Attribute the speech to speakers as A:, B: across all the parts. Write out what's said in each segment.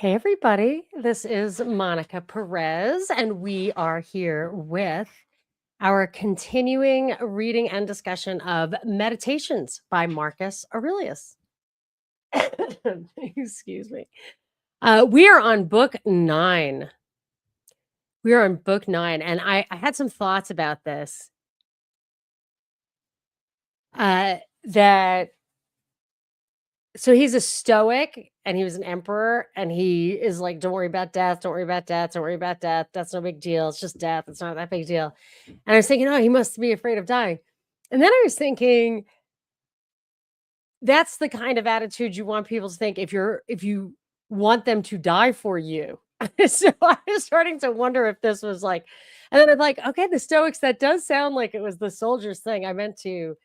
A: Hey, everybody. This is Monica Perez, and we are here with our continuing reading and discussion of Meditations by Marcus Aurelius. Excuse me. We are on book 9. We are on book 9, and I had some thoughts about this. So he's a Stoic and he was an emperor, and he is like, don't worry about death, don't worry about death, don't worry about death. That's no big deal. It's just death. It's not that big deal. And I was thinking, oh, he must be afraid of dying. And then I was thinking, that's the kind of attitude you want people to think if you want them to die for you. So I was starting to wonder if this was like, and then I'm like, okay, the Stoics, that does sound like it was the soldiers thing. I meant to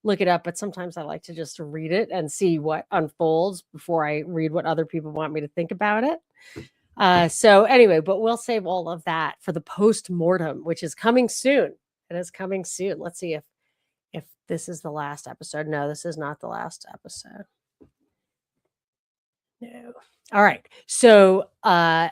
A: look it up, but sometimes I like to just read it and see what unfolds before I read what other people want me to think about it. So anyway, but we'll save all of that for the post-mortem, which is coming soon. It is coming soon. Let's see if this is the last episode. No, this is not the last episode. No. All right. So I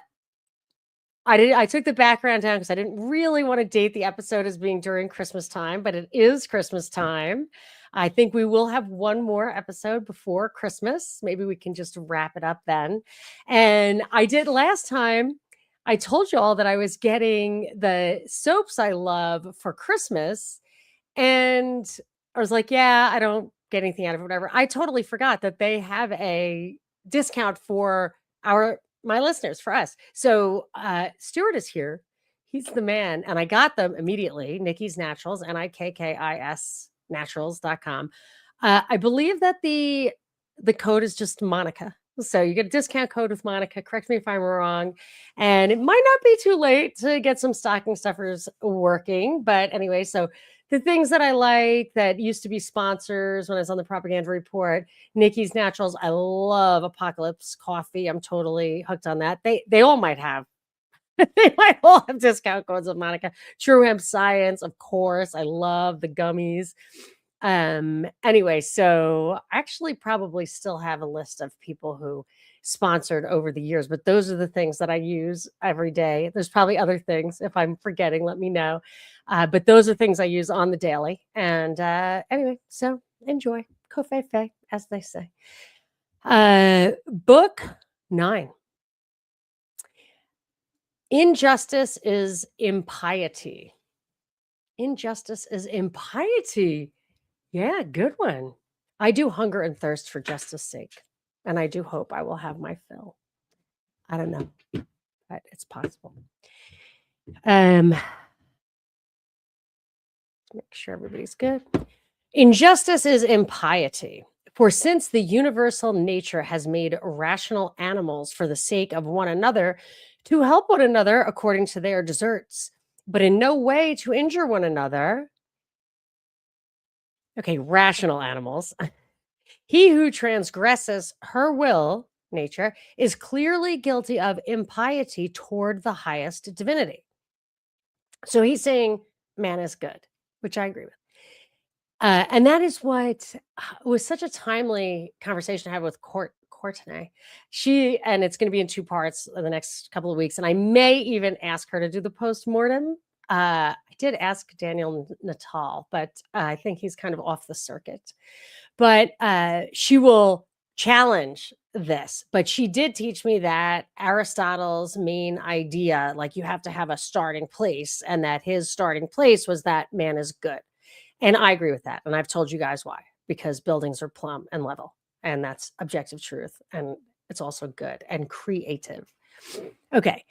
A: took the background down because I didn't really want to date the episode as being during Christmas time, but it is Christmas time. I think we will have one more episode before Christmas. Maybe we can just wrap it up then. And I did last time. I told you all that I was getting the soaps I love for Christmas. And I was like, yeah, I don't get anything out of it, whatever. I totally forgot that they have a discount for my listeners, for us. So Stuart is here. He's the man. And I got them immediately. Nikki's Naturals, Nikkis naturals.com. I believe that the code is just Monica. So you get a discount code with Monica. Correct me if I'm wrong. And it might not be too late to get some stocking stuffers working. But anyway, so the things that I like that used to be sponsors when I was on the Propaganda Report, Nikki's Naturals. I love Apocalypse Coffee. I'm totally hooked on that. They all might have. They might all have discount codes of Monica. True Hemp Science, of course. I love the gummies. Anyway, so I actually probably still have a list of people who sponsored over the years, but those are the things that I use every day. There's probably other things. If I'm forgetting, let me know. But those are things I use on the daily. And anyway, so enjoy. Kofefe, as they say. Book 9. Injustice is impiety. Injustice is impiety. Yeah, good one. I do hunger and thirst for justice sake, and I do hope I will have my fill. I don't know, but it's possible. Make sure everybody's good. Injustice is impiety. For since the universal nature has made rational animals for the sake of one another, to help one another according to their deserts, but in no way to injure one another. Okay, rational animals. He who transgresses her will, nature, is clearly guilty of impiety toward the highest divinity. So he's saying man is good, which I agree with. And that is what was such a timely conversation I had with Courtenay. And it's going to be in 2 parts in the next couple of weeks. And I may even ask her to do the post-mortem. I did ask Daniel Natal, but I think he's kind of off the circuit. But she will challenge this. But she did teach me that Aristotle's main idea, like you have to have a starting place, and that his starting place was that man is good. And I agree with that. And I've told you guys why, because buildings are plumb and level, and that's objective truth. And it's also good and creative. Okay.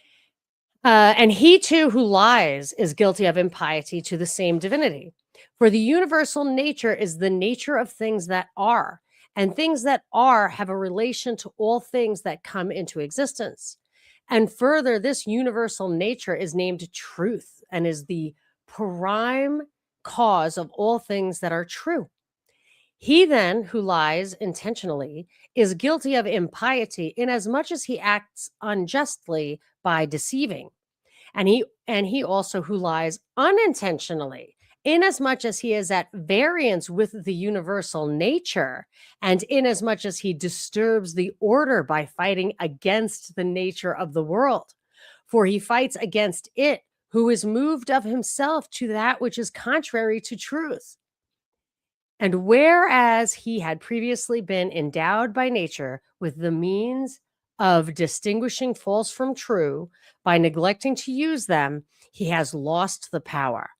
A: And he too who lies is guilty of impiety to the same divinity. For the universal nature is the nature of things that are, and things that are have a relation to all things that come into existence. And further, this universal nature is named truth and is the prime cause of all things that are true. He then who lies intentionally is guilty of impiety inasmuch as he acts unjustly by deceiving. And he also who lies unintentionally inasmuch as he is at variance with the universal nature, and inasmuch as he disturbs the order by fighting against the nature of the world. For he fights against it who is moved of himself to that which is contrary to truth. And whereas he had previously been endowed by nature with the means of distinguishing false from true by neglecting to use them, he has lost the power.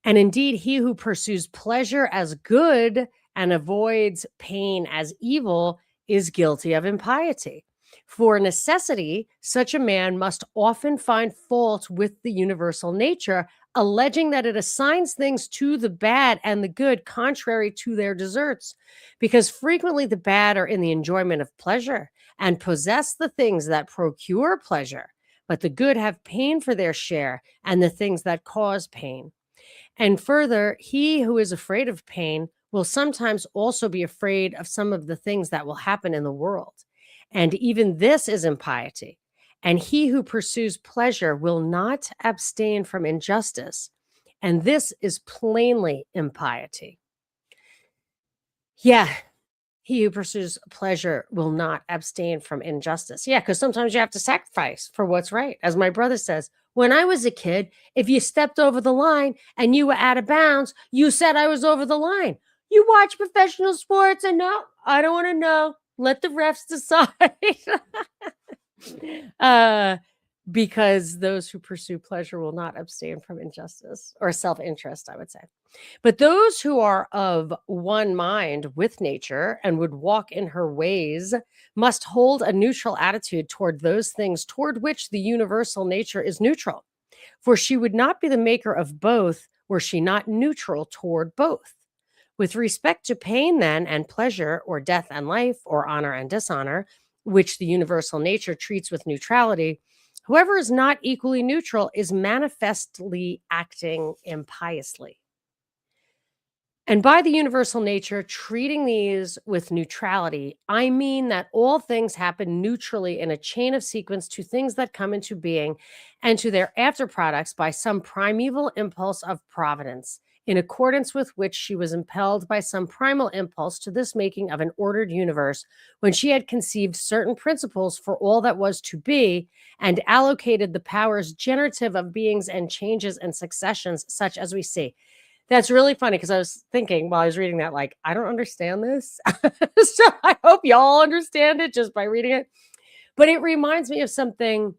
A: And indeed, he who pursues pleasure as good and avoids pain as evil is guilty of impiety. For necessity, such a man must often find fault with the universal nature, alleging that it assigns things to the bad and the good contrary to their deserts, because frequently the bad are in the enjoyment of pleasure and possess the things that procure pleasure, but the good have pain for their share and the things that cause pain. And further, he who is afraid of pain will sometimes also be afraid of some of the things that will happen in the world. And even this is impiety. And he who pursues pleasure will not abstain from injustice. And this is plainly impiety. Yeah, he who pursues pleasure will not abstain from injustice. Yeah, because sometimes you have to sacrifice for what's right. As my brother says, when I was a kid, if you stepped over the line and you were out of bounds, you said I was over the line. You watch professional sports and no, I don't want to know. Let the refs decide. uh, because those who pursue pleasure will not abstain from injustice or self interest, I would say. But those who are of one mind with nature and would walk in her ways must hold a neutral attitude toward those things toward which the universal nature is neutral. For she would not be the maker of both were she not neutral toward both. With respect to pain, then, and pleasure, or death and life, or honor and dishonor, which the universal nature treats with neutrality, whoever is not equally neutral is manifestly acting impiously. And by the universal nature, treating these with neutrality, I mean that all things happen neutrally in a chain of sequence to things that come into being and to their after products by some primeval impulse of providence, in accordance with which she was impelled by some primal impulse to this making of an ordered universe when she had conceived certain principles for all that was to be and allocated the powers generative of beings and changes and successions such as we see. That's really funny because I was thinking while I was reading that, like, I don't understand this. So I hope y'all understand it just by reading it. But it reminds me of something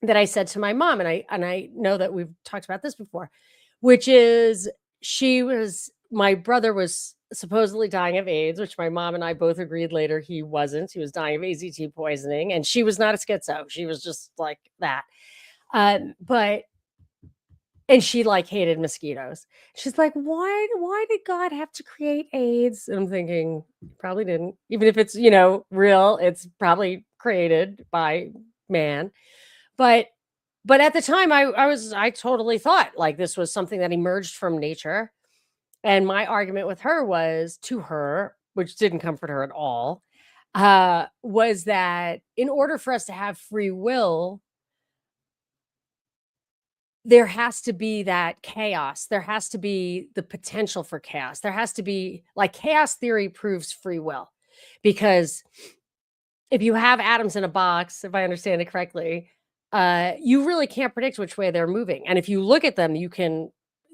A: that I said to my mom, and I know that we've talked about this before, which is my brother was supposedly dying of AIDS, which my mom and I both agreed later he wasn't. He was dying of AZT poisoning, and she was not a schizo. She was just like that. But and she, like, hated mosquitoes. She's like, "Why did God have to create AIDS?" And I'm thinking, "Probably didn't. Even if it's, real, it's probably created by man." But at the time, I totally thought, like, this was something that emerged from nature, and my argument with her was to her, which didn't comfort her at all, was that in order for us to have free will, there has to be that chaos. There has to be the potential for chaos. There has to be, like, chaos theory proves free will, because if you have atoms in a box, if I understand it correctly, you really can't predict which way they're moving. And if you look at them,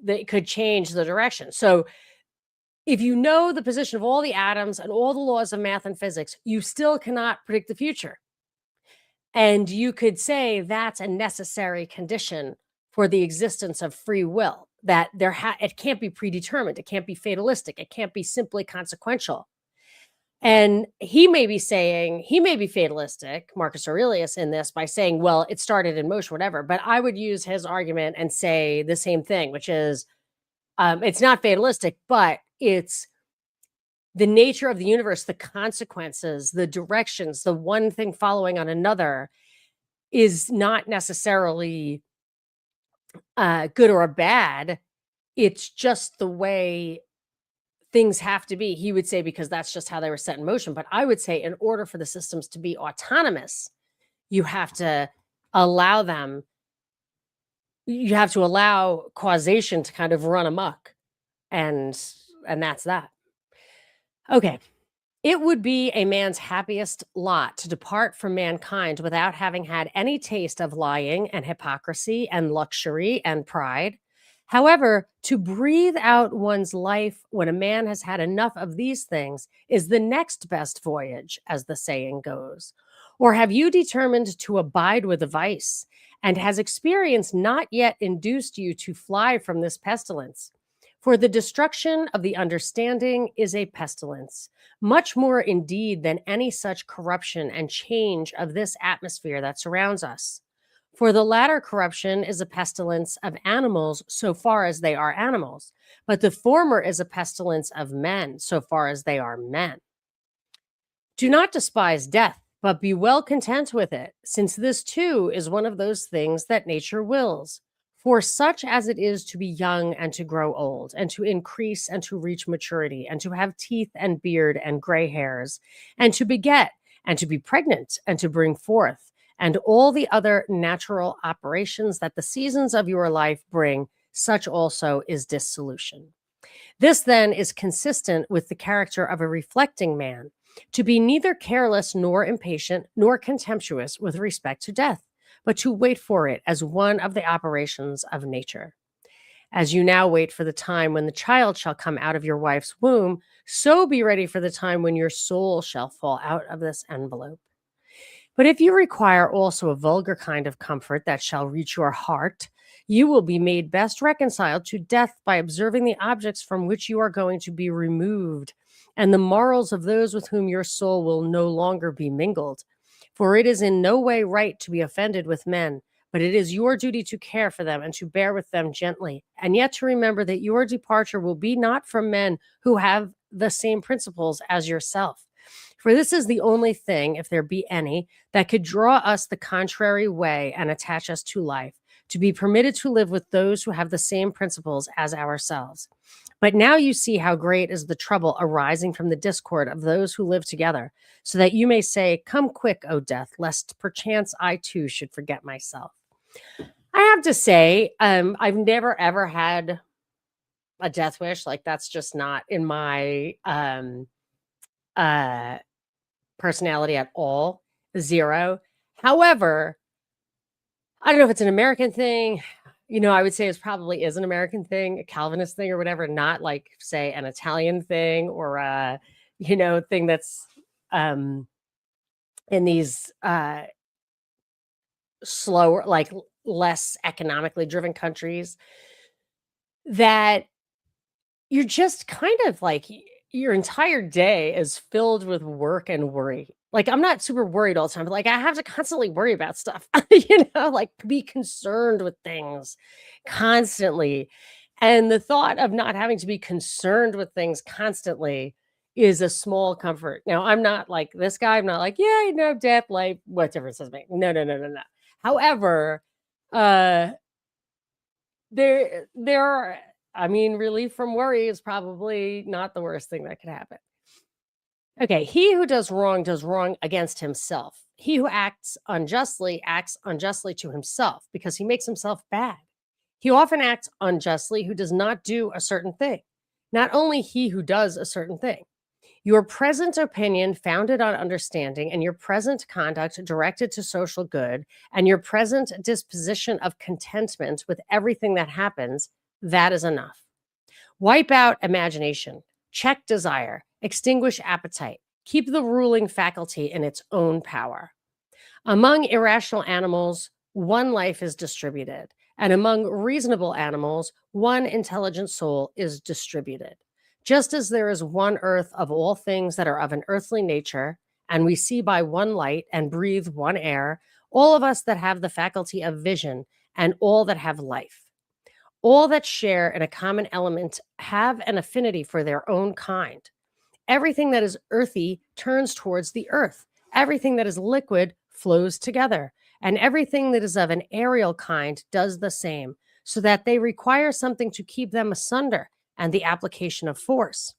A: they could change the direction. So if you know the position of all the atoms and all the laws of math and physics, you still cannot predict the future. And you could say that's a necessary condition for the existence of free will, that it can't be predetermined, it can't be fatalistic, it can't be simply consequential. And he may be fatalistic, Marcus Aurelius, in this by saying, well, it started in motion, whatever. But I would use his argument and say the same thing, which is it's not fatalistic, but it's the nature of the universe, the consequences, the directions, the one thing following on another is not necessarily good or bad. It's just the way things have to be. He would say, because that's just how they were set in motion. But I would say, in order for the systems to be autonomous, you have to allow them You have to allow causation to kind of run amok, and that's that. Okay. It would be a man's happiest lot to depart from mankind without having had any taste of lying and hypocrisy and luxury and pride. However, to breathe out one's life when a man has had enough of these things is the next best voyage, as the saying goes. Or have you determined to abide with the vice, and has experience not yet induced you to fly from this pestilence? For the destruction of the understanding is a pestilence, much more indeed than any such corruption and change of this atmosphere that surrounds us. For the latter corruption is a pestilence of animals so far as they are animals, but the former is a pestilence of men so far as they are men. Do not despise death, but be well content with it, since this too is one of those things that nature wills. For such as it is to be young and to grow old, and to increase and to reach maturity, and to have teeth and beard and gray hairs, and to beget, and to be pregnant, and to bring forth, and all the other natural operations that the seasons of your life bring, such also is dissolution. This then is consistent with the character of a reflecting man, to be neither careless nor impatient nor contemptuous with respect to death, but to wait for it as one of the operations of nature. As you now wait for the time when the child shall come out of your wife's womb, so be ready for the time when your soul shall fall out of this envelope. But if you require also a vulgar kind of comfort that shall reach your heart, you will be made best reconciled to death by observing the objects from which you are going to be removed, and the morals of those with whom your soul will no longer be mingled. For it is in no way right to be offended with men, but it is your duty to care for them and to bear with them gently, and yet to remember that your departure will be not from men who have the same principles as yourself. For this is the only thing, if there be any, that could draw us the contrary way and attach us to life, to be permitted to live with those who have the same principles as ourselves. But now you see how great is the trouble arising from the discord of those who live together, so that you may say, "Come quick, O death, lest perchance I too should forget myself." I have to say, I've never ever had a death wish. Like, that's just not in my uh personality at all. Zero. However, I don't know if it's an American thing. I would say it probably is an American thing, a Calvinist thing or whatever, not like, say, an Italian thing or a, thing that's um in these slower, like less economically driven countries, that you're just kind of like your entire day is filled with work and worry. Like, I'm not super worried all the time, but like I have to constantly worry about stuff, like be concerned with things constantly. And the thought of not having to be concerned with things constantly is a small comfort. Now, I'm not like this guy. I'm not like, yeah, death, life, what difference does it make? No, no, no, no, no. However, uh, there are, I mean, relief from worry is probably not the worst thing that could happen. Okay, he who does wrong against himself. He who acts unjustly to himself because he makes himself bad. He often acts unjustly who does not do a certain thing, not only he who does a certain thing. Your present opinion founded on understanding, and your present conduct directed to social good, and your present disposition of contentment with everything that happens, that is enough. Wipe out imagination, check desire, extinguish appetite, keep the ruling faculty in its own power. Among irrational animals, one life is distributed, and among reasonable animals, one intelligent soul is distributed. Just as there is one earth of all things that are of an earthly nature, and we see by one light and breathe one air, all of us that have the faculty of vision and all that have life, all that share in a common element have an affinity for their own kind. Everything that is earthy turns towards the earth. Everything that is liquid flows together. And everything that is of an aerial kind does the same, so that they require something to keep them asunder and the application of force.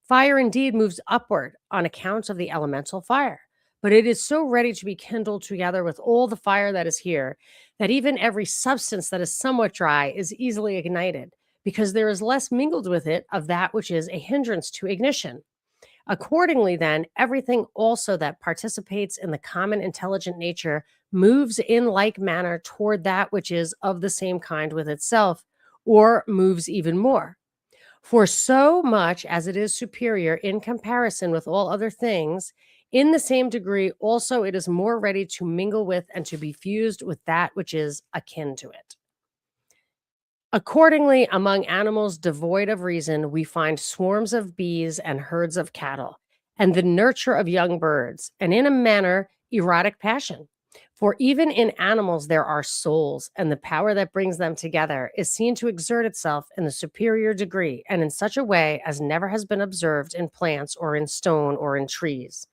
A: Fire indeed moves upward on account of the elemental fire, but it is so ready to be kindled together with all the fire that is here, that even every substance that is somewhat dry is easily ignited, because there is less mingled with it of that which is a hindrance to ignition. Accordingly, then, everything also that participates in the common intelligent nature moves in like manner toward that which is of the same kind with itself, or moves even more. For so much as it is superior in comparison with all other things, in the same degree also it is more ready to mingle with and to be fused with that which is akin to it. Accordingly, among animals devoid of reason, we find swarms of bees and herds of cattle, and the nurture of young birds, and in a manner, erotic passion. For even in animals there are souls, and the power that brings them together is seen to exert itself in the superior degree, and in such a way as never has been observed in plants or in stone or in trees.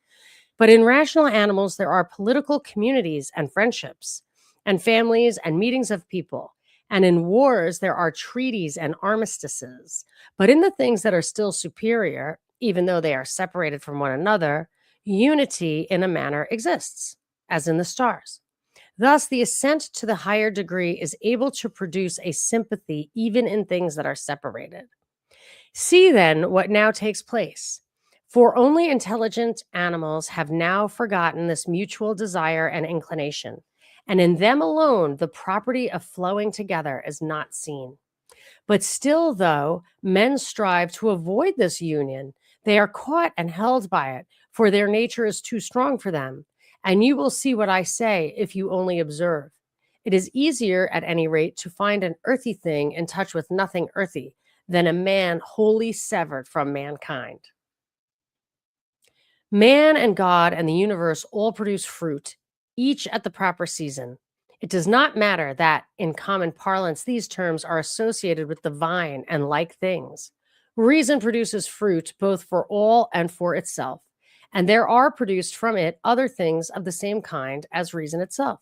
A: But in rational animals, there are political communities and friendships, and families and meetings of people. And in wars, there are treaties and armistices. But in the things that are still superior, even though they are separated from one another, unity in a manner exists, as in the stars. Thus, the ascent to the higher degree is able to produce a sympathy even in things that are separated. See then what now takes place. For only intelligent animals have now forgotten this mutual desire and inclination, and in them alone the property of flowing together is not seen. But still, though men strive to avoid this union, they are caught and held by it, for their nature is too strong for them. And you will see what I say if you only observe. It is easier, at any rate, to find an earthy thing in touch with nothing earthy than a man wholly severed from mankind. Man and God and the universe all produce fruit, each at the proper season. It does not matter that, in common parlance, these terms are associated with the vine and like things. Reason produces fruit both for all and for itself, and there are produced from it other things of the same kind as reason itself.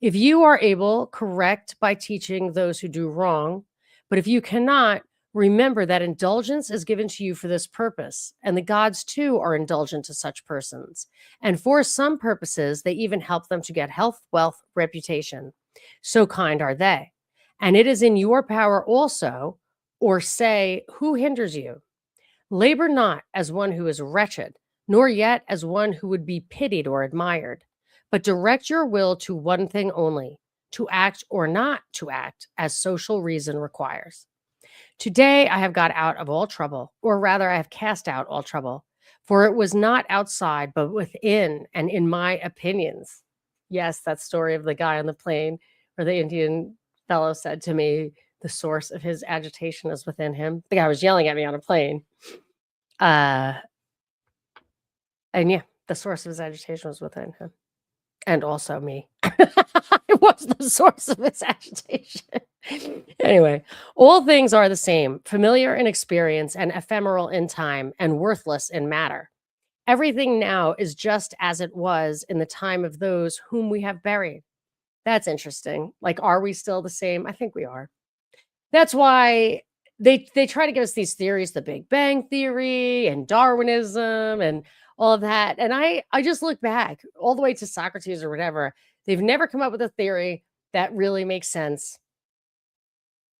A: If you are able, correct by teaching those who do wrong. But if you cannot, remember that indulgence is given to you for this purpose, and the gods too are indulgent to such persons. And for some purposes, they even help them to get health, wealth, reputation. So kind are they. And it is in your power also, or say, who hinders you? Labor not as one who is wretched, nor yet as one who would be pitied or admired, but direct your will to one thing only, to act or not to act as social reason requires. Today I have got out of all trouble, or rather, I have cast out all trouble, for it was not outside, but within and in my opinions. Yes, that story of the guy on the plane where the Indian fellow said to me, the source of his agitation is within him. The guy was yelling at me on a plane. Uh, and yeah, the source of his agitation was within him. And also me. It was the source of his agitation. Anyway, all things are the same, familiar in experience and ephemeral in time and worthless in matter. Everything now is just as it was in the time of those whom we have buried. That's interesting. Like, are we still the same? I think we are. That's why they try to give us these theories, the Big Bang Theory and Darwinism and all of that. And I just look back all the way to Socrates or whatever. They've never come up with a theory that really makes sense.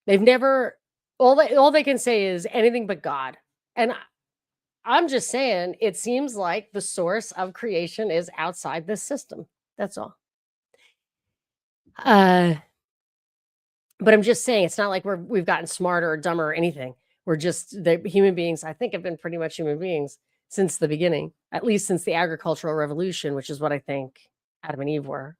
A: They've never all they can say is anything but God. And I'm just saying, it seems like the source of creation is outside this system. That's all. But I'm just saying, it's not like we've gotten smarter or dumber or anything. We're just the human beings, I think, have been pretty much human beings since the beginning, at least since the agricultural revolution, which is what I think Adam and Eve were.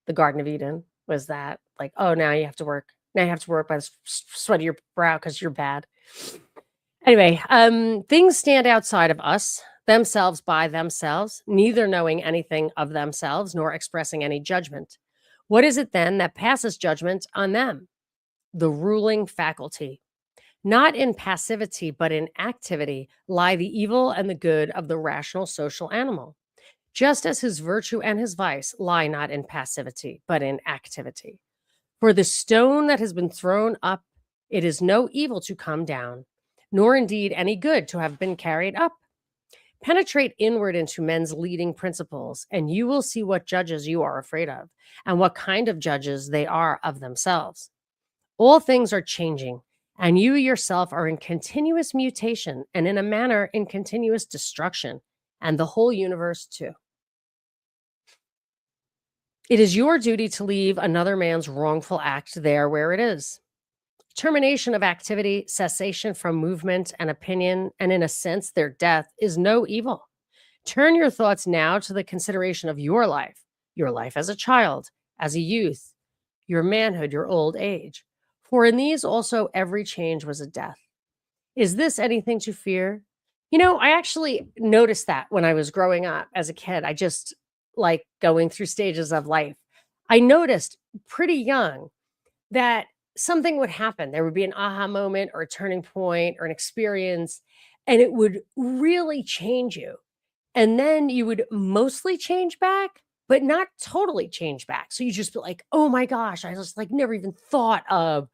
A: The Garden of Eden was that, like, oh, now you have to work. Now you have to work by the sweat of your brow because you're bad. Anyway, things stand outside of us, themselves by themselves, neither knowing anything of themselves nor expressing any judgment. What is it then that passes judgment on them? The ruling faculty. Not in passivity, but in activity lie the evil and the good of the rational social animal, just as his virtue and his vice lie not in passivity, but in activity. For the stone that has been thrown up, it is no evil to come down, nor indeed any good to have been carried up. Penetrate inward into men's leading principles, and you will see what judges you are afraid of and what kind of judges they are of themselves. All things are changing, and you yourself are in continuous mutation and, in a manner, in continuous destruction, and the whole universe too. It is your duty to leave another man's wrongful act there where it is. Termination of activity, cessation from movement and opinion, and in a sense, their death, is no evil. Turn your thoughts now to the consideration of your life as a child, as a youth, your manhood, your old age. For in these also every change was a death. Is this anything to fear? I actually noticed that when I was growing up as a kid. I just like going through stages of life. I noticed pretty young that something would happen. There would be an aha moment or a turning point or an experience, and it would really change you. And then you would mostly change back, but not totally change back. So you just be like, oh my gosh, I just like never even thought of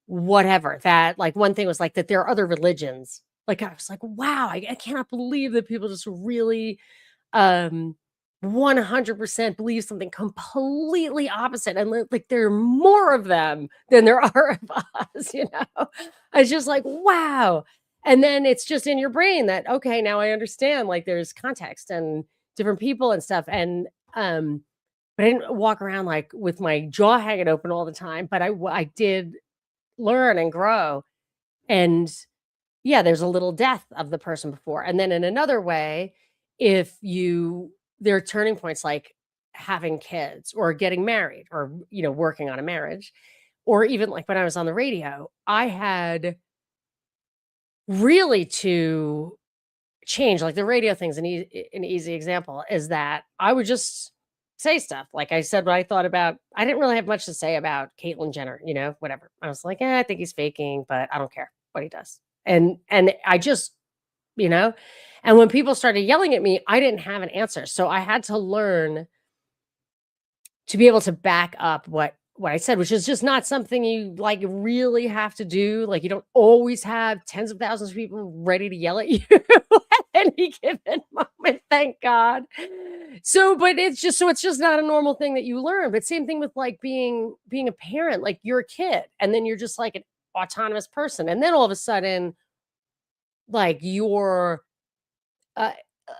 A: whatever that, like, one thing was like that there are other religions. Like, I was like, wow, I cannot believe that people just really um 100% believe something completely opposite, and like there are more of them than there are of us. I was just like, wow. And then it's just in your brain that, okay, now I understand, like there's context and different people and stuff. And but I didn't walk around like with my jaw hanging open all the time, but I did learn and grow. And yeah, there's a little death of the person before. And then in another way, if you there are turning points like having kids or getting married or working on a marriage, or even like when I was on the radio, I had really to change. Like the radio thing's an easy example, is that I would just say stuff. Like I said what I thought about. I didn't really have much to say about Caitlyn Jenner, whatever. I was like, I think he's faking, but I don't care what he does. And I just, you know, and when people started yelling at me, I didn't have an answer. So I had to learn to be able to back up what I said, which is just not something you like really have to do. Like you don't always have tens of thousands of people ready to yell at you at any given moment, thank God. So, but it's just not a normal thing that you learn. But same thing with like being a parent, like you're a kid and then you're just like an autonomous person. And then all of a sudden, like you're uh,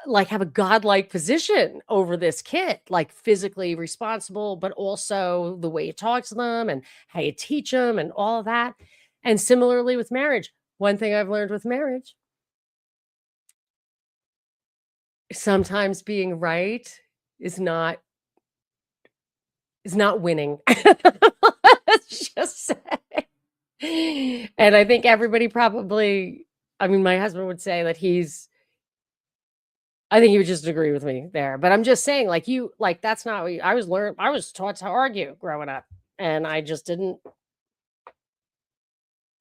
A: like have a godlike position over this kid, like physically responsible, but also the way you talk to them and how you teach them and all of that. And similarly with marriage, one thing I've learned with marriage, sometimes being right is not winning. Let's just say. And I think everybody probably, I mean, my husband would say that I think he would just agree with me there, but I'm just saying, like, that's not what I was taught to argue growing up, and I just didn't,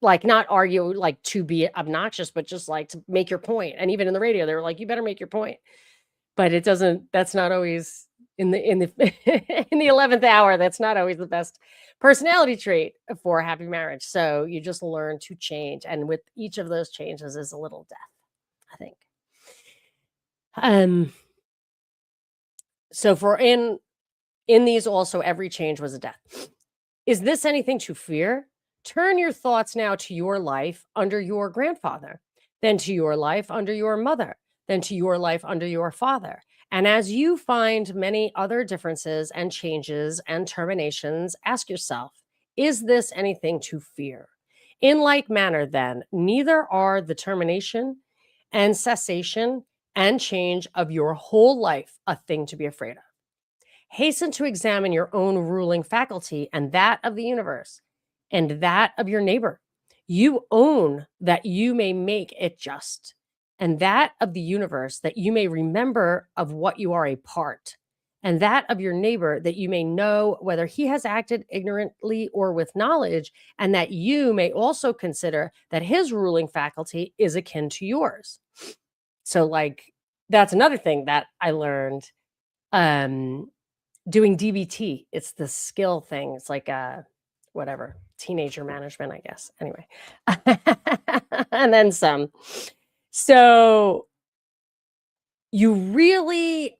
A: like, not argue, like, to be obnoxious, but just, like, to make your point, and even in the radio, they were like, "You better make your point," but that's not always in the in the 11th hour, that's not always the best personality trait for a happy marriage, so you just learn to change, and with each of those changes is a little death, I think. Um, so for in these also every change was a death. Is this anything to fear? Turn your thoughts now to your life under your grandfather, then to your life under your mother, then to your life under your father. And as you find many other differences and changes and terminations, ask yourself, is this anything to fear? In like manner, then, neither are the termination and cessation and change of your whole life a thing to be afraid of. Hasten to examine your own ruling faculty and that of the universe and that of your neighbor. You own that you may make it just, and that of the universe that you may remember of what you are a part, and that of your neighbor that you may know whether he has acted ignorantly or with knowledge, and that you may also consider that his ruling faculty is akin to yours. So, like, that's another thing that I learned. Doing DBT, it's the skill thing. It's like, whatever, teenager management, I guess. Anyway, and then some. So you really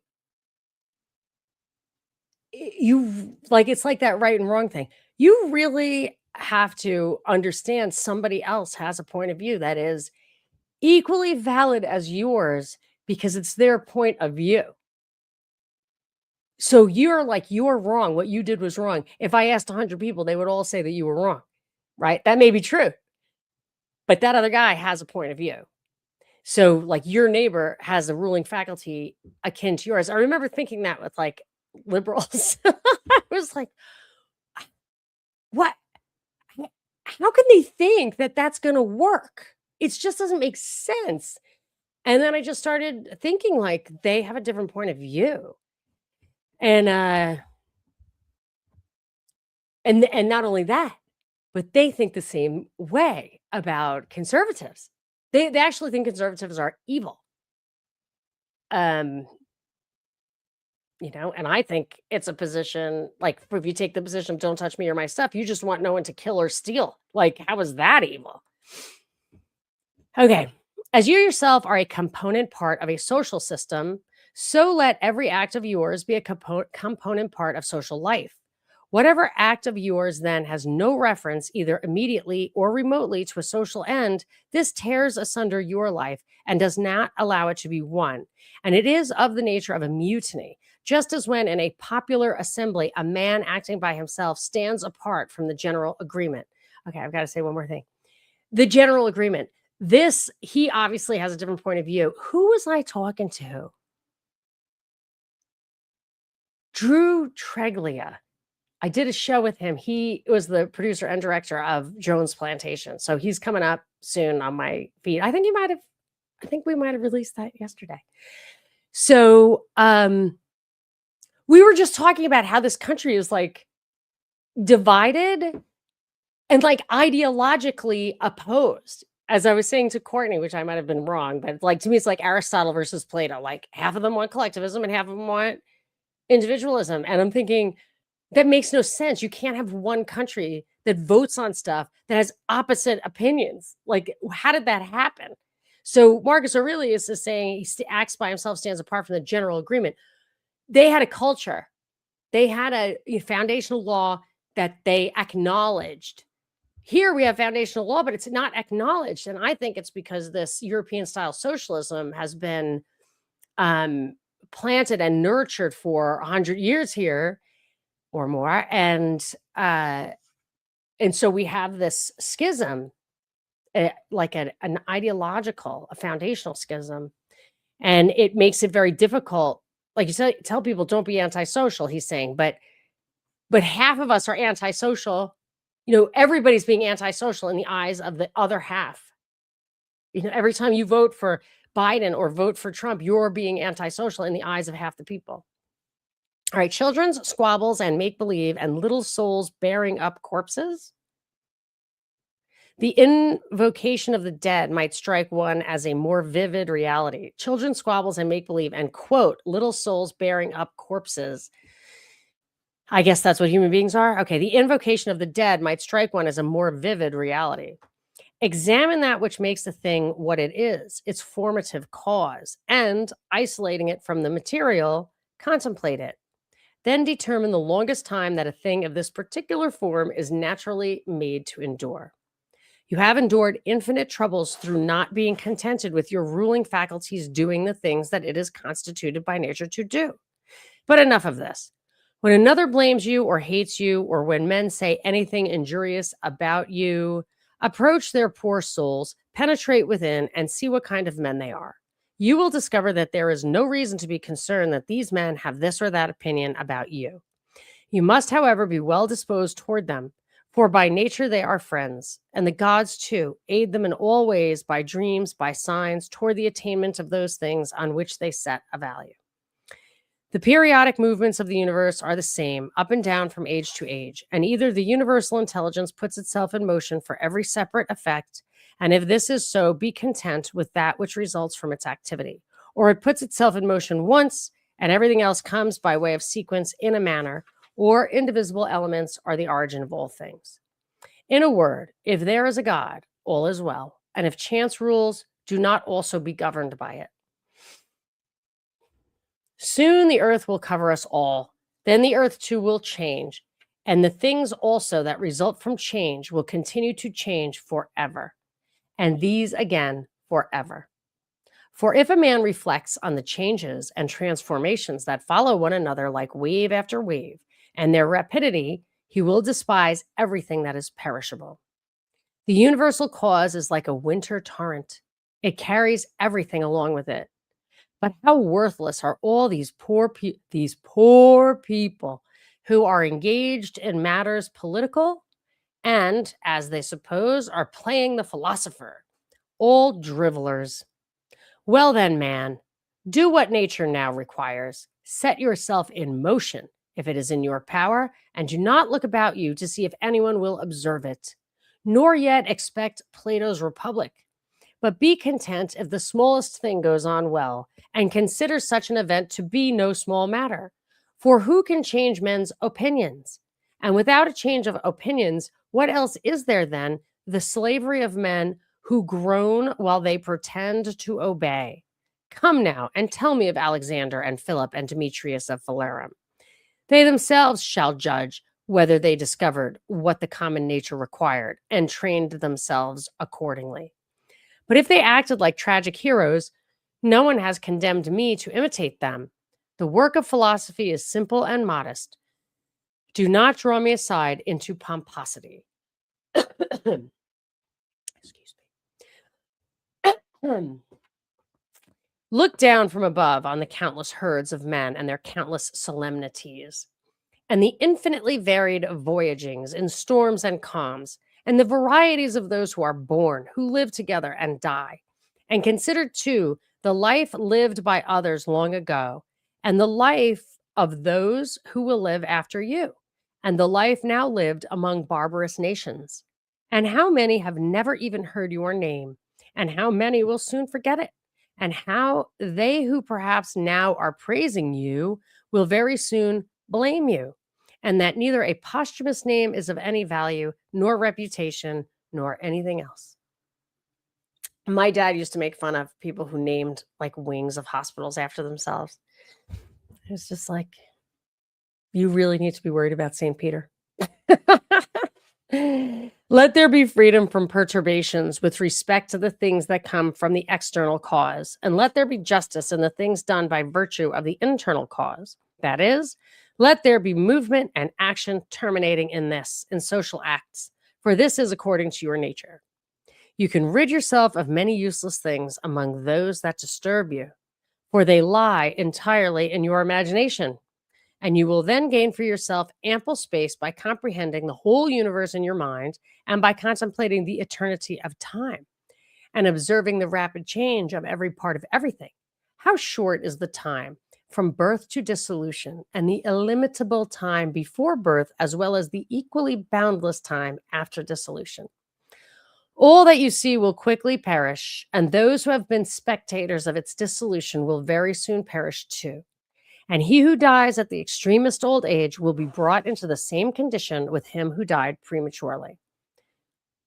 A: you like, it's like that right and wrong thing. You really have to understand somebody else has a point of view that is equally valid as yours because it's their point of view. So you're like, "You're wrong. What you did was wrong." If I asked 100 people, they would all say that you were wrong, right? That may be true, but that other guy has a point of view. So, like, your neighbor has a ruling faculty akin to yours. I remember thinking that with, like, liberals. I was like, "What? How can they think that that's gonna work? It just doesn't make sense." And then I just started thinking, like, they have a different point of view. And, and not only that, but they think the same way about conservatives. They actually think conservatives are evil. Um, and I think it's a position like if you take the position of don't touch me or my stuff, you just want no one to kill or steal. Like, how is that evil? Okay. As you yourself are a component part of a social system, so let every act of yours be a component part of social life. Whatever act of yours then has no reference, either immediately or remotely, to a social end, this tears asunder your life and does not allow it to be one. And it is of the nature of a mutiny, just as when in a popular assembly, a man acting by himself stands apart from the general agreement. Okay, I've got to say one more thing. The general agreement. This he obviously has a different point of view. Who was I talking to? Drew Treglia. I did a show with him. He was the producer and director of Jones Plantation. So he's coming up soon on my feed. I think we might have released that yesterday. So we were just talking about how this country is like divided and like ideologically opposed. As I was saying to Courtney, which I might have been wrong, but like to me, it's like Aristotle versus Plato. Like half of them want collectivism and half of them want individualism. And I'm thinking, that makes no sense. You can't have one country that votes on stuff that has opposite opinions. Like, how did that happen? So Marcus Aurelius is saying acts by himself, stands apart from the general agreement. They had a culture. They had a foundational law that they acknowledged. Here we have foundational law, but it's not acknowledged. And I think it's because this European style socialism has been planted and nurtured for 100 years here or more. And so we have this schism, like an ideological, a foundational schism. And it makes it very difficult. Like you said, tell people don't be antisocial, he's saying, but half of us are antisocial. Everybody's being antisocial in the eyes of the other half. Every time you vote for Biden or vote for Trump, you're being antisocial in the eyes of half the people. All right, children's squabbles and make believe and little souls bearing up corpses. The invocation of the dead might strike one as a more vivid reality. Children's squabbles and make believe and quote, little souls bearing up corpses. I guess that's what human beings are. Okay, the invocation of the dead might strike one as a more vivid reality. Examine that which makes the thing what it is, its formative cause, and isolating it from the material, contemplate it. Then determine the longest time that a thing of this particular form is naturally made to endure. You have endured infinite troubles through not being contented with your ruling faculties doing the things that it is constituted by nature to do. But enough of this. When another blames you or hates you, or when men say anything injurious about you, approach their poor souls, penetrate within, and see what kind of men they are. You will discover that there is no reason to be concerned that these men have this or that opinion about you. You must, however, be well disposed toward them, for by nature they are friends, and the gods, too, aid them in all ways by dreams, by signs, toward the attainment of those things on which they set a value. The periodic movements of the universe are the same, up and down from age to age, and either the universal intelligence puts itself in motion for every separate effect, and if this is so, be content with that which results from its activity, or it puts itself in motion once, and everything else comes by way of sequence in a manner, or indivisible elements are the origin of all things. In a word, if there is a God, all is well, and if chance rules, do not also be governed by it. Soon the earth will cover us all. Then the earth too will change, and the things also that result from change will continue to change forever, and these again forever. For if a man reflects on the changes and transformations that follow one another like wave after wave, and their rapidity, he will despise everything that is perishable. The universal cause is like a winter torrent. It carries everything along with it. But how worthless are all these poor people who are engaged in matters political and, as they suppose, are playing the philosopher, all drivellers. Well then, man, do what nature now requires. Set yourself in motion if it is in your power, and do not look about you to see if anyone will observe it, nor yet expect Plato's Republic. But be content if the smallest thing goes on well, and consider such an event to be no small matter. For who can change men's opinions? And without a change of opinions, what else is there then? The slavery of men who groan while they pretend to obey. Come now and tell me of Alexander and Philip and Demetrius of Phalerum. They themselves shall judge whether they discovered what the common nature required and trained themselves accordingly. But if they acted like tragic heroes, no one has condemned me to imitate them. The work of philosophy is simple and modest. Do not draw me aside into pomposity. Excuse me. Look down from above on the countless herds of men and their countless solemnities, and the infinitely varied voyagings in storms and calms, and the varieties of those who are born, who live together and die. And consider, too, the life lived by others long ago, and the life of those who will live after you, and the life now lived among barbarous nations. And how many have never even heard your name, and how many will soon forget it, and how they who perhaps now are praising you will very soon blame you, and that neither a posthumous name is of any value, nor reputation, nor anything else. My dad used to make fun of people who named like wings of hospitals after themselves. It was just like, you really need to be worried about St. Peter. Let there be freedom from perturbations with respect to the things that come from the external cause, and let there be justice in the things done by virtue of the internal cause. That is, let there be movement and action terminating in this, in social acts, for this is according to your nature. You can rid yourself of many useless things among those that disturb you, for they lie entirely in your imagination. And you will then gain for yourself ample space by comprehending the whole universe in your mind and by contemplating the eternity of time and observing the rapid change of every part of everything. How short is the time from birth to dissolution, and the illimitable time before birth, as well as the equally boundless time after dissolution. All that you see will quickly perish, and those who have been spectators of its dissolution will very soon perish too. And he who dies at the extremest old age will be brought into the same condition with him who died prematurely.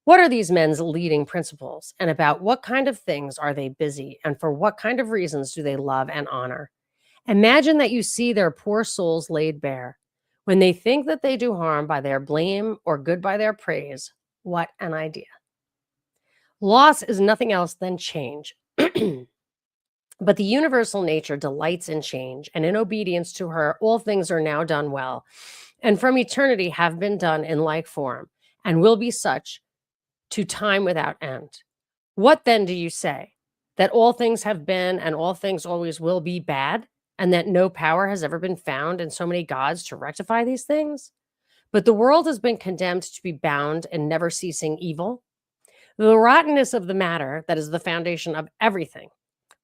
A: What are these men's leading principles, and about what kind of things are they busy, and for what kind of reasons do they love and honor? Imagine that you see their poor souls laid bare. When they think that they do harm by their blame or good by their praise, what an idea. Loss is nothing else than change. But the universal nature delights in change, and in obedience to her, all things are now done well, and from eternity have been done in like form, and will be such to time without end. What then do you say? That all things have been and all things always will be bad, and that no power has ever been found in so many gods to rectify these things? But the world has been condemned to be bound in never ceasing evil. The rottenness of the matter, that is the foundation of everything,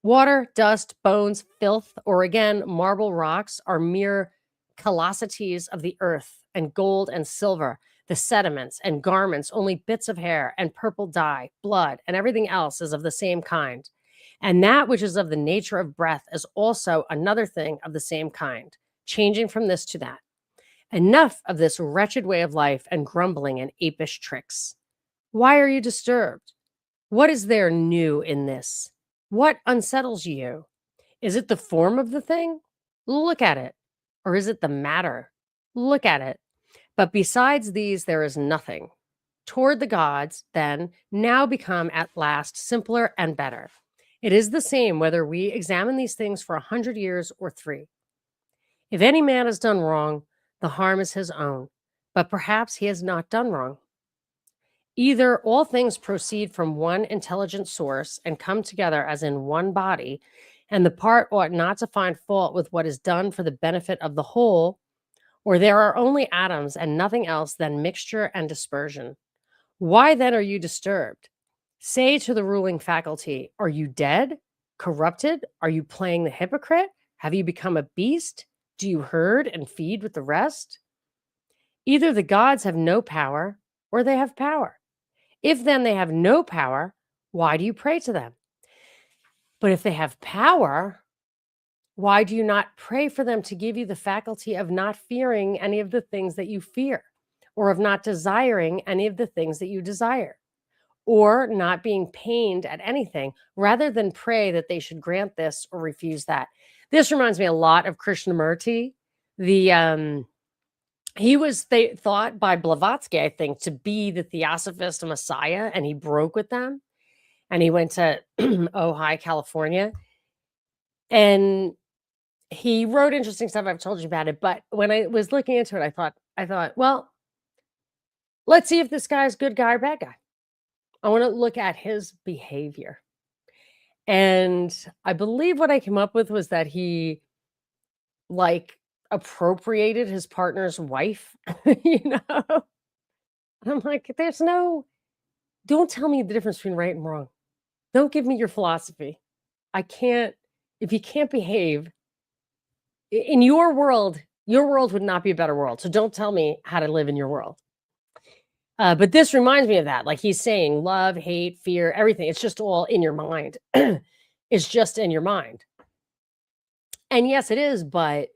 A: water, dust, bones, filth, or again, marble rocks are mere callosities of the earth, and gold and silver, the sediments and garments, only bits of hair and purple dye, blood, and everything else is of the same kind. And that which is of the nature of breath is also another thing of the same kind, changing from this to that. Enough of this wretched way of life and grumbling and apish tricks. Why are you disturbed? What is there new in this? What unsettles you? Is it the form of the thing? Look at it. Or is it the matter? Look at it. But besides these, there is nothing. Toward the gods, then, now become at last simpler and better. It is the same whether we examine these things for 100 years or 3. If any man has done wrong, the harm is his own, but perhaps he has not done wrong. Either all things proceed from one intelligent source and come together as in one body, and the part ought not to find fault with what is done for the benefit of the whole, or there are only atoms and nothing else than mixture and dispersion. Why then are you disturbed? Say to the ruling faculty, are you dead? Corrupted? Are you playing the hypocrite? Have you become a beast? Do you herd and feed with the rest? Either the gods have no power or they have power. If then they have no power, why do you pray to them? But if they have power, why do you not pray for them to give you the faculty of not fearing any of the things that you fear, or of not desiring any of the things that you desire, or not being pained at anything, rather than pray that they should grant this or refuse that? This reminds me a lot of Krishnamurti. He was thought by Blavatsky, I think, to be the Theosophist Messiah, and he broke with them, and he went to Ojai, California, and he wrote interesting stuff. I've told you about it, but when I was looking into it, I thought, well, let's see if this guy's good guy or bad guy. I want to look at his behavior. And I believe what I came up with was that he appropriated his partner's wife, you know? And I'm like, don't tell me the difference between right and wrong. Don't give me your philosophy. If you can't behave in your world would not be a better world. So don't tell me how to live in your world. But this reminds me of that. Like he's saying love, hate, fear, everything. It's just all in your mind. It's just in your mind. And yes, it is, but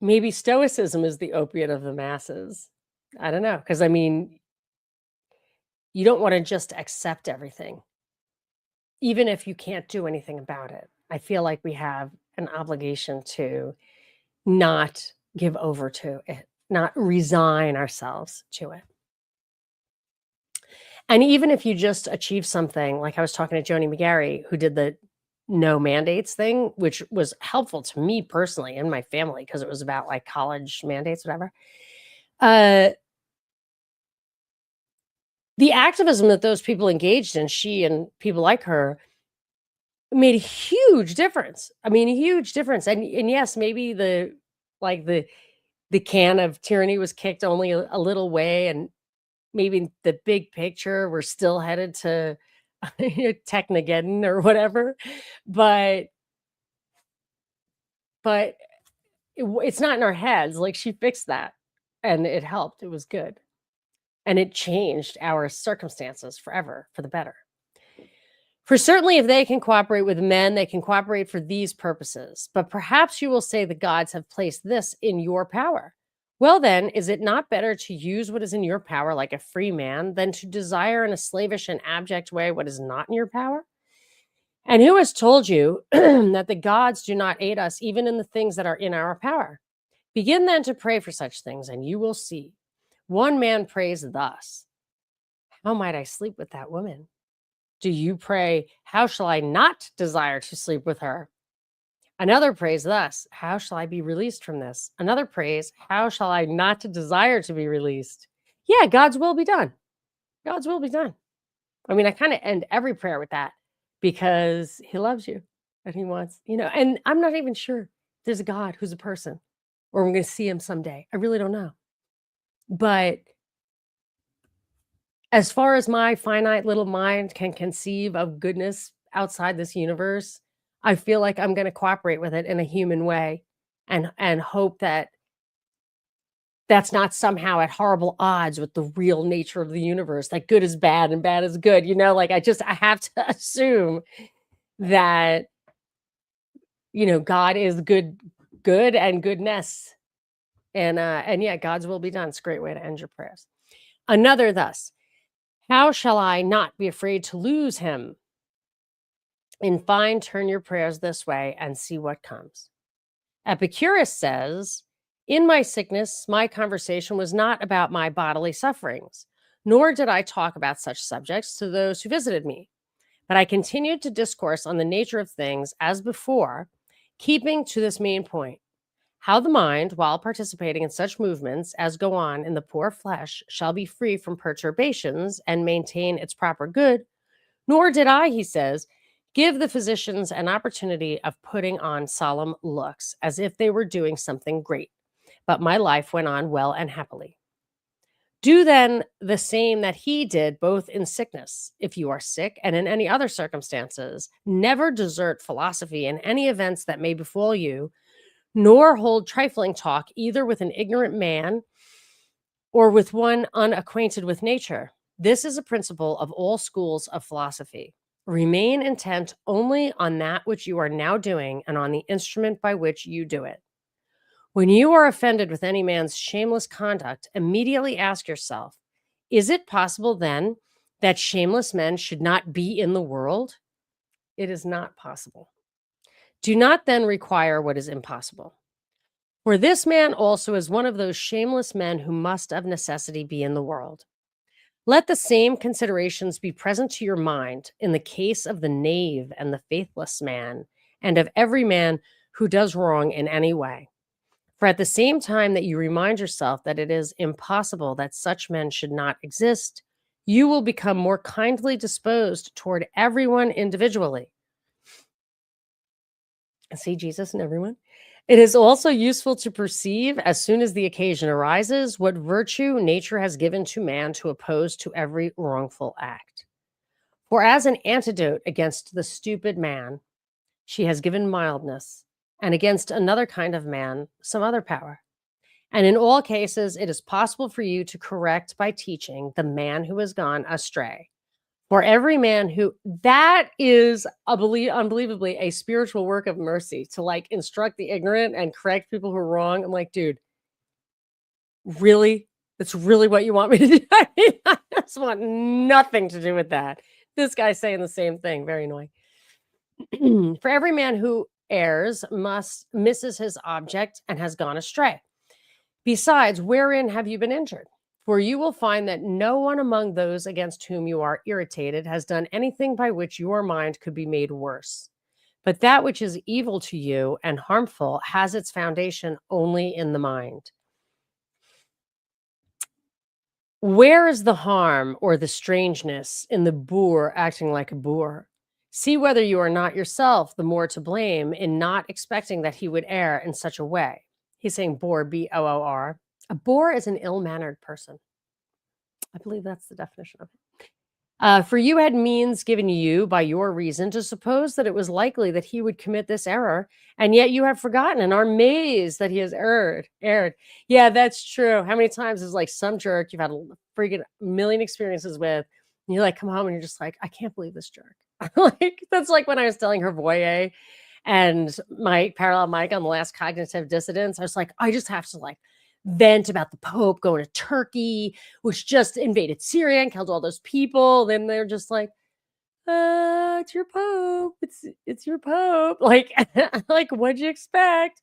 A: maybe Stoicism is the opiate of the masses. I don't know. Because, I mean, you don't want to just accept everything, even if you can't do anything about it. I feel like we have an obligation to not give over to it, not resign ourselves to it. And even if you just achieve something, like I was talking to Joni McGarry, who did the no mandates thing, which was helpful to me personally and my family because it was about like college mandates, whatever. The activism that those people engaged in, she and people like her, made a huge difference. I mean, a huge difference. And yes, maybe the can of tyranny was kicked only a little way, and maybe the big picture we're still headed to Technogeddon or whatever. But it's not in our heads. Like she fixed that, and it helped. It was good. And it changed our circumstances forever for the better. For certainly if they can cooperate with men, they can cooperate for these purposes. But perhaps you will say the gods have placed this in your power. Well then, is it not better to use what is in your power like a free man than to desire in a slavish and abject way what is not in your power? And who has told you that the gods do not aid us even in the things that are in our power? Begin then to pray for such things, and you will see. One man prays thus: how might I sleep with that woman? Do you pray, how shall I not desire to sleep with her? Another prays thus: how shall I be released from this? Another prays, how shall I not desire to be released? Yeah, God's will be done. God's will be done. I mean, I kind of end every prayer with that because he loves you and he wants, and I'm not even sure there's a God who's a person or we're going to see him someday. I really don't know. But as far as my finite little mind can conceive of goodness outside this universe, I feel like I'm going to cooperate with it in a human way and hope that that's not somehow at horrible odds with the real nature of the universe, that good is bad and bad is good. I have to assume that, God is good and goodness. And yeah, God's will be done. It's a great way to end your prayers. Another thus: how shall I not be afraid to lose him? In fine, turn your prayers this way and see what comes. Epicurus says, in my sickness, my conversation was not about my bodily sufferings, nor did I talk about such subjects to those who visited me, but I continued to discourse on the nature of things as before, keeping to this main point: how the mind, while participating in such movements as go on in the poor flesh, shall be free from perturbations and maintain its proper good. Nor did I, he says, give the physicians an opportunity of putting on solemn looks as if they were doing something great, but my life went on well and happily. Do then the same that he did, both in sickness, if you are sick, and in any other circumstances. Never desert philosophy in any events that may befall you, nor hold trifling talk either with an ignorant man or with one unacquainted with nature. This is a principle of all schools of philosophy. Remain intent only on that which you are now doing and on the instrument by which you do it. When you are offended with any man's shameless conduct, immediately ask yourself, is it possible then that shameless men should not be in the world? It is not possible. Do not then require what is impossible. For this man also is one of those shameless men who must of necessity be in the world. Let the same considerations be present to your mind in the case of the knave and the faithless man, and of every man who does wrong in any way. For at the same time that you remind yourself that it is impossible that such men should not exist, you will become more kindly disposed toward everyone individually. See Jesus in everyone. It is also useful to perceive, as soon as the occasion arises, what virtue nature has given to man to oppose to every wrongful act. For as an antidote against the stupid man, she has given mildness, and against another kind of man, some other power. And in all cases, it is possible for you to correct by teaching the man who has gone astray. For every man who, that is unbelievably a spiritual work of mercy, to like instruct the ignorant and correct people who are wrong. I'm like, dude, really? That's really what you want me to do? I mean, I just want nothing to do with that. This guy's saying the same thing. Very annoying. For every man who errs misses his object and has gone astray. Besides, wherein have you been injured? For you will find that no one among those against whom you are irritated has done anything by which your mind could be made worse. But that which is evil to you and harmful has its foundation only in the mind. Where is the harm or the strangeness in the boor acting like a boor? See whether you are not yourself the more to blame in not expecting that he would err in such a way. He's saying boor, B-O-O-R. A boor is an ill-mannered person. I believe that's the definition of it. For you had means given you by your reason to suppose that it was likely that he would commit this error, and yet you have forgotten and are amazed that he has erred. Yeah, that's true. How many times is like some jerk you've had a freaking million experiences with, and you like come home and you're just like, I can't believe this jerk. Like that's like when I was telling her Voyer and my parallel Mike on the last cognitive dissonance. I was like, I just have to like vent about the Pope going to Turkey, which just invaded Syria and killed all those people. Then they're just like, it's your Pope. It's your Pope. Like, like, what'd you expect?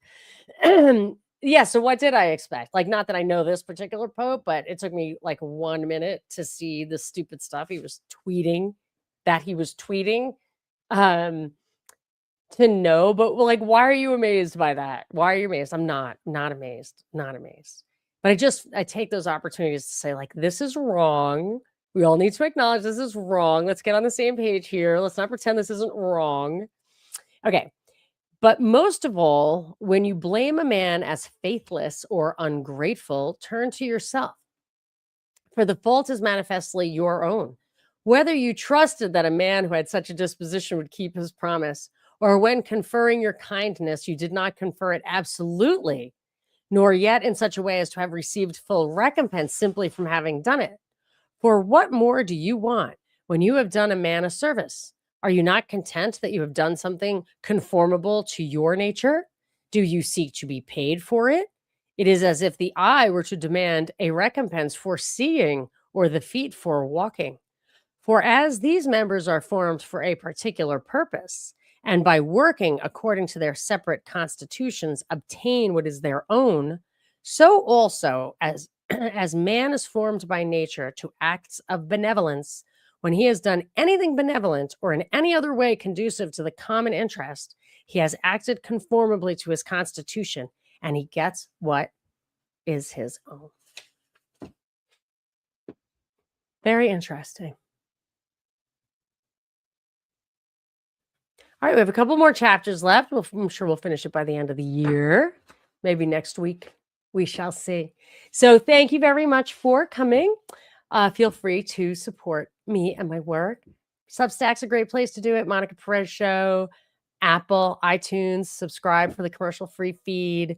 A: Yeah, so what did I expect? Like, not that I know this particular Pope, but it took me like 1 minute to see the stupid stuff he was tweeting, to know. But well, like, why are you amazed by that? Why are you amazed? I'm not amazed, not amazed. But I take those opportunities to say, like, this is wrong. We all need to acknowledge this is wrong. Let's get on the same page here. Let's not pretend this isn't wrong. Okay. But most of all, when you blame a man as faithless or ungrateful, turn to yourself. For the fault is manifestly your own. Whether you trusted that a man who had such a disposition would keep his promise, or when conferring your kindness, you did not confer it absolutely, nor yet in such a way as to have received full recompense simply from having done it. For what more do you want when you have done a man a service? Are you not content that you have done something conformable to your nature? Do you seek to be paid for it? It is as if the eye were to demand a recompense for seeing or the feet for walking. For as these members are formed for a particular purpose, and by working according to their separate constitutions obtain what is their own, so also as as man is formed by nature to acts of benevolence, when he has done anything benevolent or in any other way conducive to the common interest, he has acted conformably to his constitution, and he gets what is his own. Very interesting. All right, we have a couple more chapters left. I'm sure we'll finish it by the end of the year. Maybe next week. We shall see. So thank you very much for coming. Feel free to support me and my work. Substack's a great place to do it. Monica Perez Show, Apple, iTunes. Subscribe for the commercial-free feed.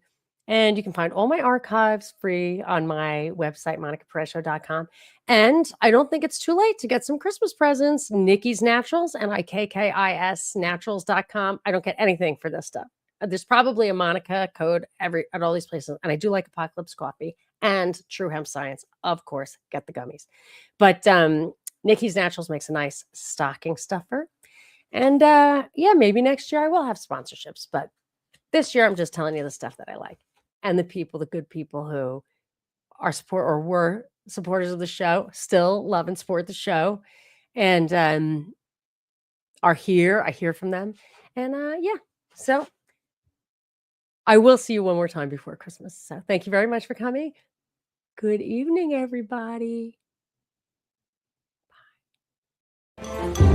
A: And you can find all my archives free on my website, monicaperezshow.com. And I don't think it's too late to get some Christmas presents. Nikki's Naturals, NIKKIS Naturals.com. I don't get anything for this stuff. There's probably a Monica code at all these places. And I do like Apocalypse Coffee and True Hemp Science. Of course, get the gummies. But Nikki's Naturals makes a nice stocking stuffer. And yeah, maybe next year I will have sponsorships. But this year I'm just telling you the stuff that I like. And the people, the good people who are were supporters of the show, still love and support the show, and are here. I hear from them. And yeah, so I will see you one more time before Christmas. So thank you very much for coming. Good evening, everybody. Bye.